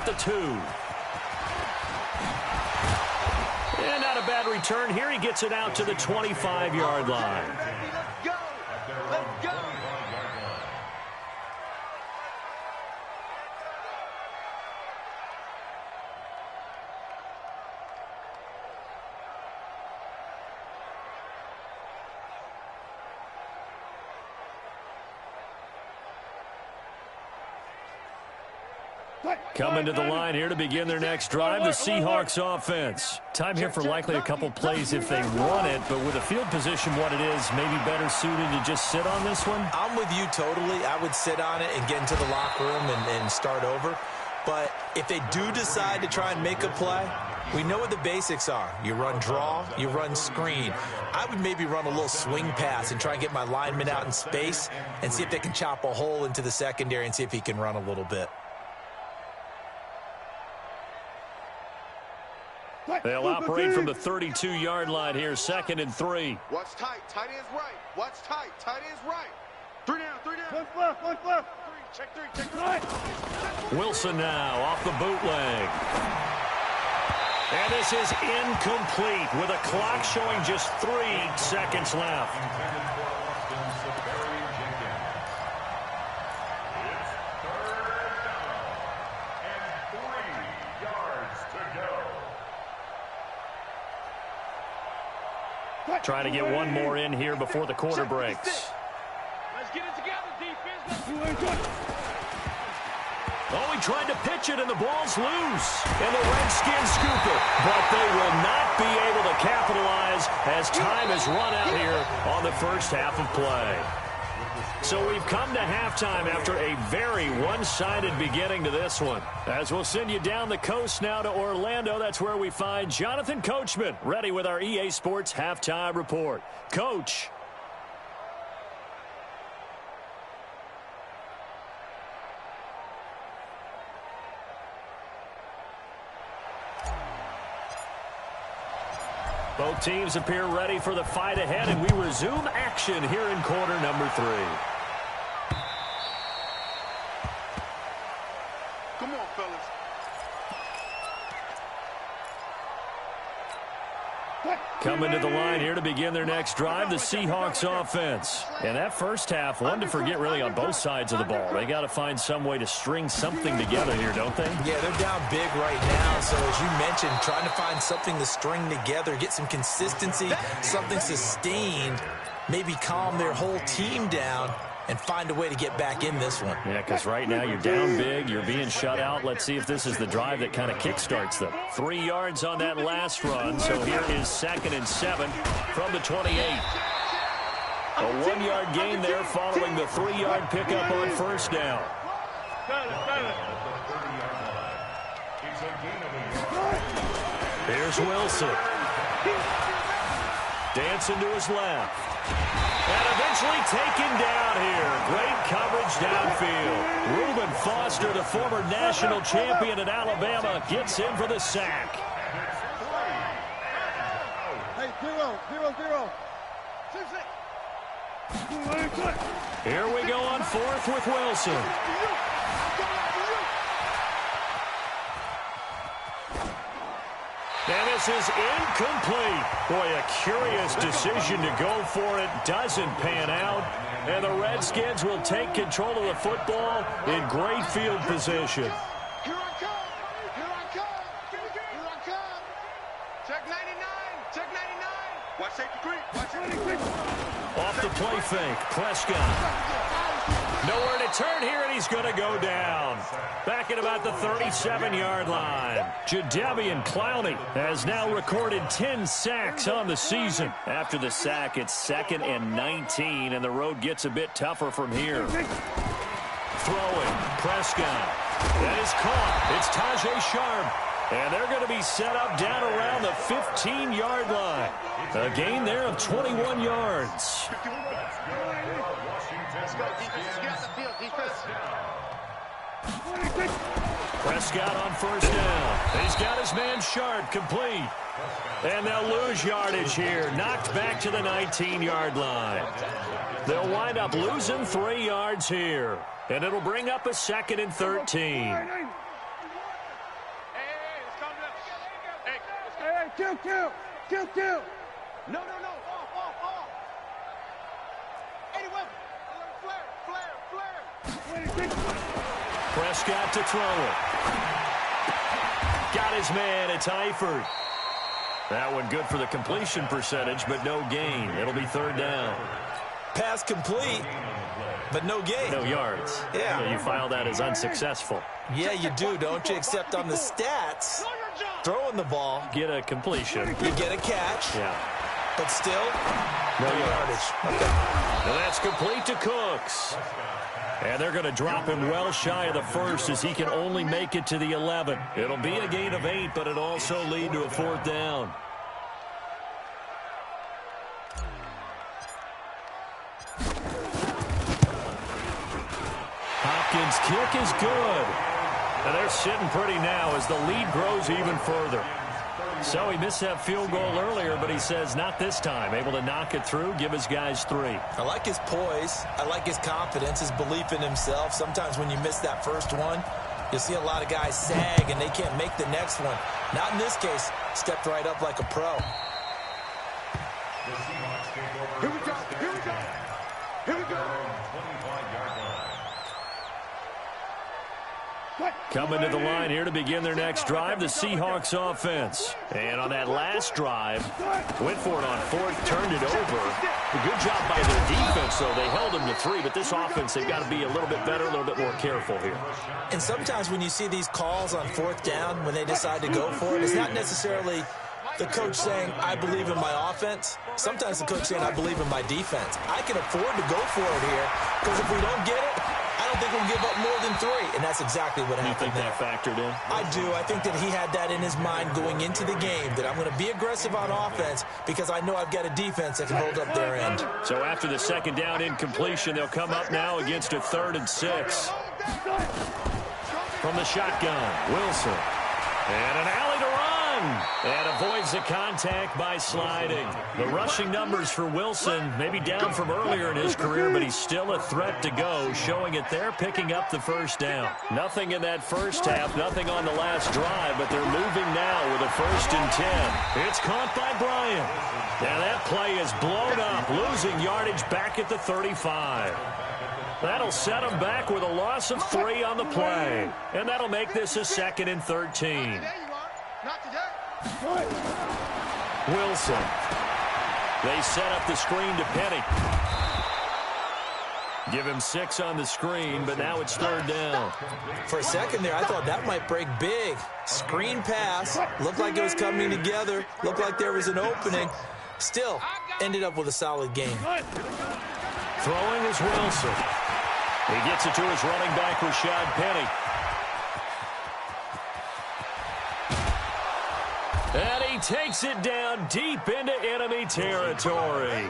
at the 2. And not a bad return here. He gets it out to the 25-yard line. Let's go. Let's go. Coming to the line here to begin their next drive, the Seahawks offense. Time here for likely a couple plays if they want it, but with a field position what it is, maybe better suited to just sit on this one? I'm with you totally. I would sit on it and get into the locker room and start over. But if they do decide to try and make a play, we know what the basics are. You run draw, you run screen. I would maybe run a little swing pass and try and get my lineman out in space and see if they can chop a hole into the secondary and see if he can run a little bit. They'll operate from the 32-yard line here, 2nd and 3. Watch tight. Tight end's right. Watch tight. Tight end's right. 3 down. 3 down. One left. Check 3. Check 3. Wilson now off the bootleg. And this is incomplete with a clock showing just 3 seconds left. Trying to get one more in here before the quarter breaks. Let's get it together, defense. Oh, he tried to pitch it, and the ball's loose. And the Redskins scoop it. But they will not be able to capitalize as time has run out here on the first half of play. So we've come to halftime after a very one-sided beginning to this one. As we'll send you down the coast now to Orlando, that's where we find Jonathan Coachman, ready with our EA Sports Halftime Report. Coach. Both teams appear ready for the fight ahead, and we resume action here in quarter number 3. Come on, fellas. Coming to the line here to begin their next drive, the Seahawks offense. And that first half, one to forget really on both sides of the ball. They got to find some way to string something together here, don't they? Yeah, they're down big right now. So as you mentioned, trying to find something to string together, get some consistency, something sustained, maybe calm their whole team down and find a way to get back in this one. Yeah, because right now you're down big, you're being shut out. Let's see if this is the drive that kind of kickstarts them. 3 yards on that last run, so here is 2nd and 7 from the 28. A 1-yard gain there following the 3-yard pickup on first down. Here's Wilson. Dancing to his left. And eventually taken down here. Great coverage downfield. Reuben Foster, the former national champion at Alabama, gets in for the sack. Hey, 0-0-0. Here we go on 4th with Wilson. And this is incomplete. Boy, a curious decision to go for it. Doesn't pan out. And the Redskins will take control of the football in great field position. Here I come. Here I come. Here I come. Check 99. Check 99. Watch safety creep. Watch safety creep. Off the play fake, Prescott. Nowhere to turn here, and he's going to go down. Back at about the 37-yard line. Jadeveon Clowney has now recorded 10 sacks on the season. After the sack, it's 2nd and 19, and the road gets a bit tougher from here. Throwing, Prescott. That is caught. It's Tajay Sharp. And they're going to be set up down around the 15-yard line. A gain there of 21 yards. Prescott on first down. He's got his man Sharp complete. And they'll lose yardage here. Knocked back to the 19-yard line. They'll wind up losing 3 yards here. And it'll bring up a 2nd and 13. Kill. No. Off. Anyway, flare. Prescott to throw it. Got his man. It's Eifert. That one good for the completion percentage, but no gain. It'll be third down. Pass complete, but no gain. No yards. Yeah. So you file that as unsuccessful. Yeah, you do, don't you? Except on the stats, throwing the ball, Get a completion. you get a catch, Yeah. but still, no yardage. Okay. And that's complete to Cooks. And they're going to drop him well shy of the first as he can only make it to the 11. It'll be a gain of 8, but it'll also lead to a fourth down. Hopkins' kick is good. And they're sitting pretty now as the lead grows even further. So he missed that field goal earlier, but he says not this time. Able to knock it through, give his guys 3. I like his poise. I like his confidence, his belief in himself. Sometimes when you miss that first one, you'll see a lot of guys sag and they can't make the next one. Not in this case. Stepped right up like a pro. Here we go. Coming to the line here to begin their next drive, the Seahawks offense. And on that last drive, went for it on fourth, turned it over. A good job by their defense, though. They held them to 3, but this offense, they've got to be a little bit better, a little bit more careful here. And sometimes when you see these calls on fourth down, when they decide to go for it, it's not necessarily the coach saying, I believe in my offense. Sometimes the coach saying, I believe in my defense. I can afford to go for it here because if we don't get it, I don't think we'll give up more than 3. And that's exactly what happened there. You think that factored in? I do. I think that he had that in his mind going into the game, that I'm going to be aggressive on offense because I know I've got a defense that can hold up their end. So after the second down incompletion, they'll come up now against a 3rd and 6. From the shotgun, Wilson. And an alley to run. And avoids the contact by sliding. The rushing numbers for Wilson, maybe down from earlier in his career, but he's still a threat to go, showing it there, picking up the first down. Nothing in that first half, nothing on the last drive, but they're moving now with a 1st and 10. It's caught by Bryant. Now that play is blown up, losing yardage back at the 35. That'll set them back with a loss of 3 on the play. And that'll make this a 2nd and 13. Not today. Wilson. They set up the screen to Penny. Give him 6 on the screen, but now it's 3rd down. For a second there, I thought that might break big. Screen pass. Looked like it was coming together. Looked like there was an opening. Still, ended up with a solid game. Throwing is Wilson. He gets it to his running back, Rashad Penny. And he takes it down deep into enemy territory.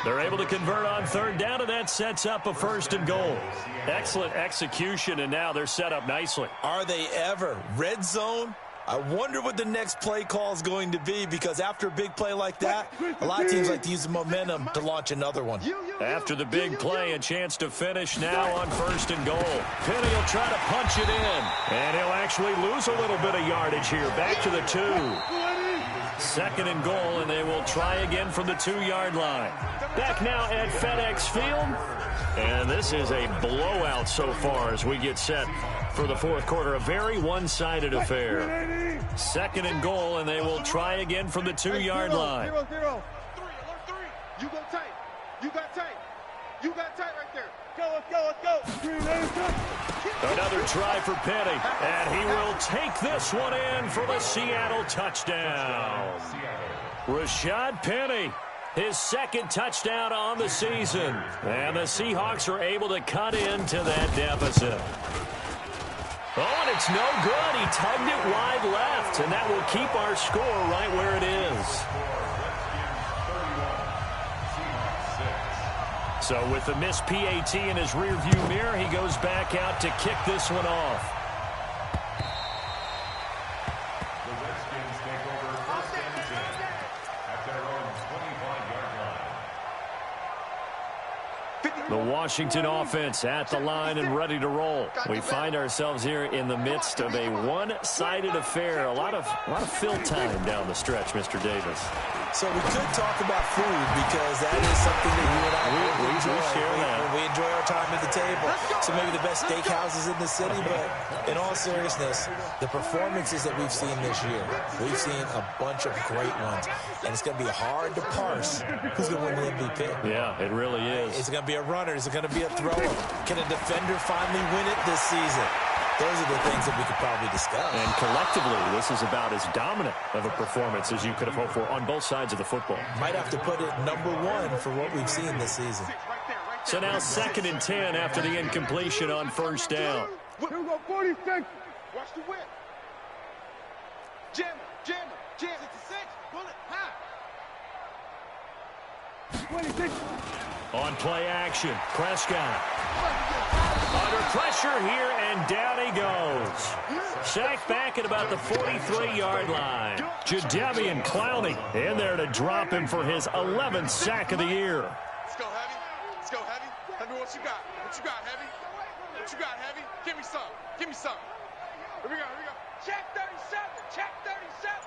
They're able to convert on 3rd down, and that sets up a 1st and goal. Excellent execution, and now they're set up nicely. Are they ever? Red zone? I wonder what the next play call is going to be, because after a big play like that, a lot of teams like to use the momentum to launch another one. After the big play, a chance to finish now on 1st and goal. Penny will try to punch it in, and he'll actually lose a little bit of yardage here. Back to the 2. 2nd and goal, and they will try again from the 2-yard line. Back now at FedEx Field. And this is a blowout so far as we get set for the 4th quarter. A very one-sided affair. 2nd and goal, and they will try again from the 2-yard line. 0-0. 3, alert 3. You go tight. You got tight. You got tight right there. Let's go. Another try for Penny, and he will take this one in for the Seattle touchdown. Rashad Penny, his 2nd touchdown on the season, and the Seahawks are able to cut into that deficit. Oh, and it's no good. He tugged it wide left, and that will keep our score right where it is. So with the missed PAT in his rearview mirror, he goes back out to kick this one off. The Redskins take over 1st and 10 at their own 25-yard line. The Washington offense at the line and ready to roll. We find ourselves here in the midst of a one-sided affair. A lot of fill time down the stretch, Mr. Davis. So we could talk about food because that is something that you and I we enjoy. share that. We enjoy our time at the table. So maybe the best steakhouses in the city, but in all seriousness, the performances that we've seen this year, we've seen a bunch of great ones. And it's going to be hard to parse who's going to win the MVP. Yeah, it really is. Is it going to be a runner? Is it going to be a thrower? Can a defender finally win it this season? Those are the things that we could probably discuss. And collectively, this is about as dominant of a performance as you could have hoped for on both sides of the football. Might have to put it #1 for what we've seen this season. So now 2nd and 10 after the incompletion on first down. Here we go, 46. Watch the whip. Jam, 66, pull it high. 26. On play action, Prescott. Under pressure here, and down he goes. Sacked back at about the 43-yard line. Jadeveon Clowney in there to drop him for his 11th sack of the year. Let's go, Heavy. Let's go, Heavy. Tell me what you got. What you got, Heavy? What you got, Heavy? Give me some. Give me some. Here we go, here we go. Check 37. Check 37.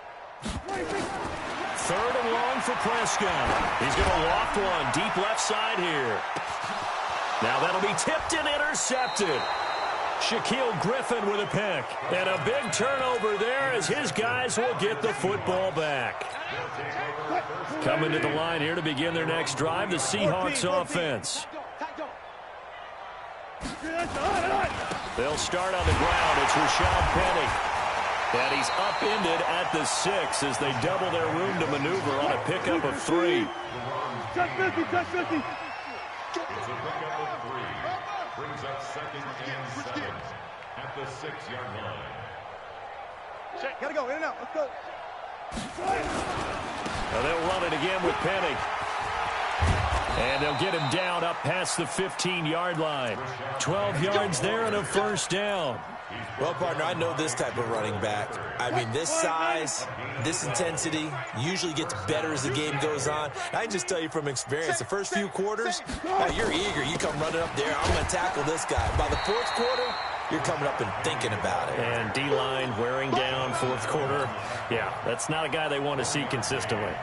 3rd and long for Prescott. He's going to loft one deep left side here. Now that'll be tipped and intercepted. Shaquille Griffin with a pick. And a big turnover there as his guys will get the football back. Coming to the line here to begin their next drive, the Seahawks offense. They'll start on the ground. It's Rashad Penny. And he's upended at the 6 as they double their room to maneuver on a pickup of 3. Touch 50, touch 50. It's a pickup of 3. Brings up 2nd and 7 at the 6-yard line. Check. Gotta go, in and out. Let's go. Now they'll run it again with Penny. And they'll get him down up past the 15-yard line. 12 yards there and a first down. Well, partner, I know this type of running back. I mean, this size, this intensity usually gets better as the game goes on. I can just tell you from experience, the first few quarters, you're eager. You come running up there, I'm going to tackle this guy. By the 4th quarter, you're coming up and thinking about it. And D-line wearing down 4th quarter. Yeah, that's not a guy they want to see consistently.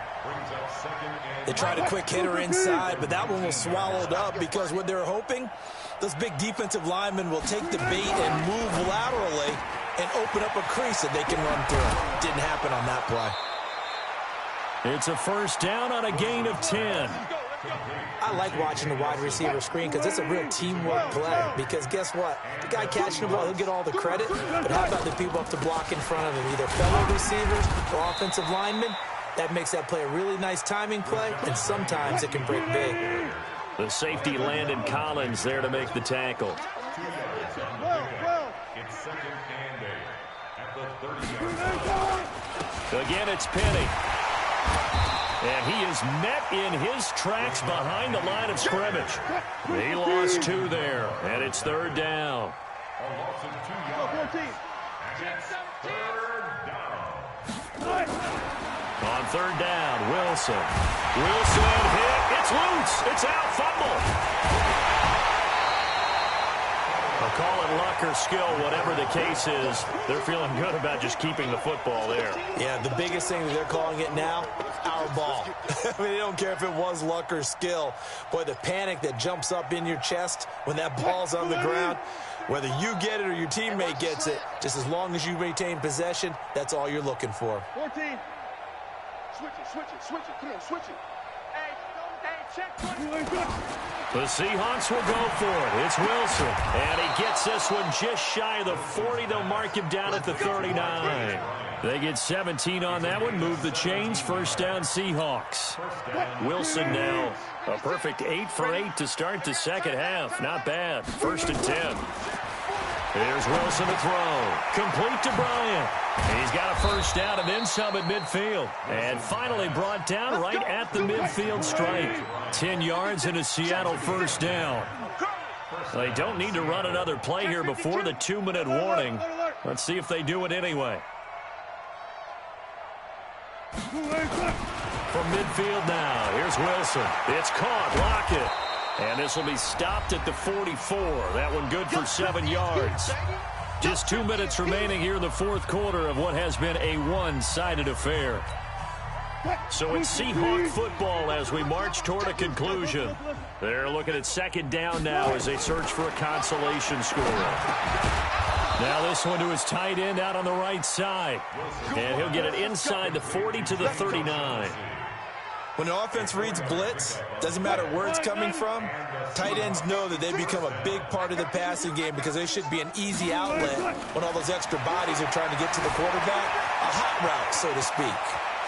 They tried a quick hitter inside, but that one was swallowed up because what they're hoping, those big defensive linemen will take the bait and move laterally and open up a crease that they can run through. Didn't happen on that play. It's a first down on a gain of 10. I like watching the wide receiver screen because it's a real teamwork play. Because guess what? The guy catching the ball, he'll get all the credit. But how about the people up to block in front of him, either fellow receivers or offensive linemen? That makes that play a really nice timing play, and sometimes it can break big. The safety Landon Collins there to make the tackle. It's 2nd and 8 at the 30-yard line. Again, it's Penny. And he is met in his tracks behind the line of scrimmage. He lost 2 there, and it's 3rd down. A loss of 2 yards. And it's 3rd down. On 3rd down, Wilson. Wilson hit. It's loose. It's out. Fumble. I'll call it luck or skill, whatever the case is. They're feeling good about just keeping the football there. Yeah, the biggest thing that they're calling it now, our ball. I mean, they don't care if it was luck or skill. Boy, the panic that jumps up in your chest when that ball's on the ground, whether you get it or your teammate gets it, just as long as you maintain possession, that's all you're looking for. 14. Switch it. Come on, switch it. Hey, check. The Seahawks will go for it. It's Wilson. And he gets this one just shy of the 40. They'll mark him down at the 39. They get 17 on that one. Move the chains. First down, Seahawks. Wilson now a perfect 8 for 8 to start the second half. Not bad. 1st and 10. Here's Wilson to throw. Complete to Bryant. He's got a first down and then some at midfield. And finally brought down right at the midfield stripe. 10 yards and a Seattle first down. They don't need to run another play here before the 2-minute warning. Let's see if they do it anyway. From midfield now, here's Wilson. It's caught. Lockett. And this will be stopped at the 44. That one good for 7 yards. Just 2 minutes remaining here in the fourth quarter of what has been a one-sided affair. So it's Seahawk football as we march toward a conclusion. They're looking at second down now as they search for a consolation score. Now this one to his tight end out on the right side. And he'll get it inside the 40 to the 39. When the offense reads blitz, doesn't matter where it's coming from, tight ends know that they become a big part of the passing game because they should be an easy outlet when all those extra bodies are trying to get to the quarterback. A hot route, so to speak.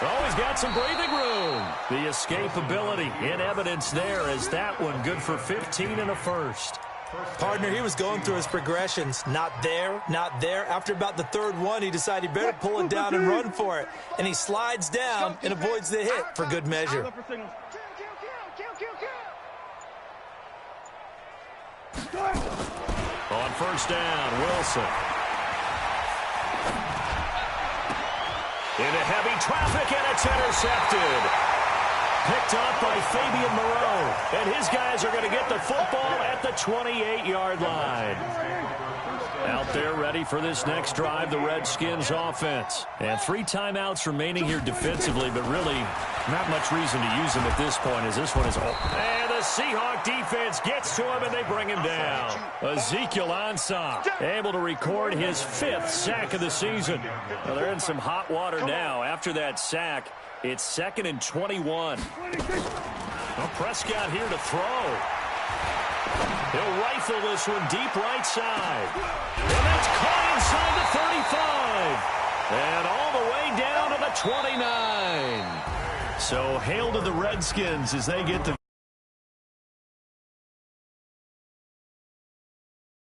Oh, he's got some breathing room. The escapability in evidence there as that one good for 15 and a first. Partner, he was going through his progressions. Not there, not there. After about the third one, he decided he better pull it down and run for it. And he slides down and avoids the hit for good measure. On first down, Wilson. Into heavy traffic, and it's intercepted. Picked up by Fabian Moreau. And his guys are going to get the football at the 28-yard line. Out there ready for this next drive, the Redskins offense. And 3 timeouts remaining here defensively, but really not much reason to use them at this point as this one is over. And the Seahawk defense gets to him and they bring him down. Ezekiel Ansah able to record his 5th sack of the season. Well, they're in some hot water now. After that sack, it's 2nd and 21. Well, Prescott here to throw. He'll rifle this one deep right side. And that's caught inside the 35. And all the way down to the 29. So hail to the Redskins as they get the